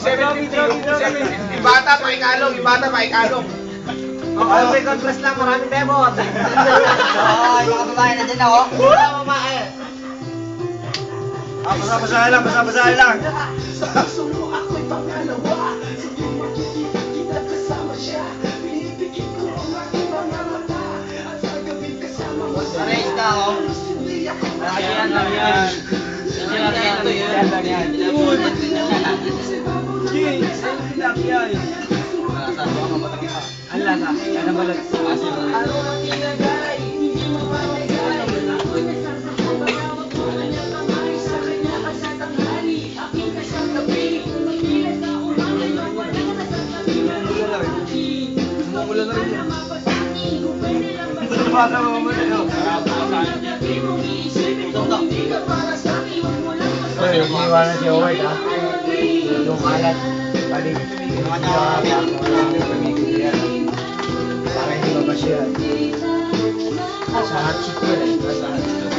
750. Ibata, maikalong. Okay, may congress lang, maraming demot. Oo, yung mga babae na dyan ako. Wala babae. Basa-basahin lang. Pares na ako. Ayan lang yan. Yan lang yan. Ang lasa. Yan ang balag. Yung iwanan si Howard ha. Yung kalat. Balik. Para hindi mabasyan. Sa hot seat yun eh. Sa hot seat.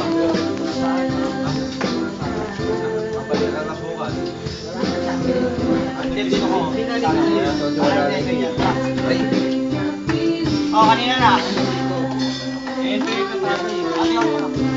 Kapalitan na bukas. Ang dito ko. Oo, kanina na. Ito yung tatay. Ano yung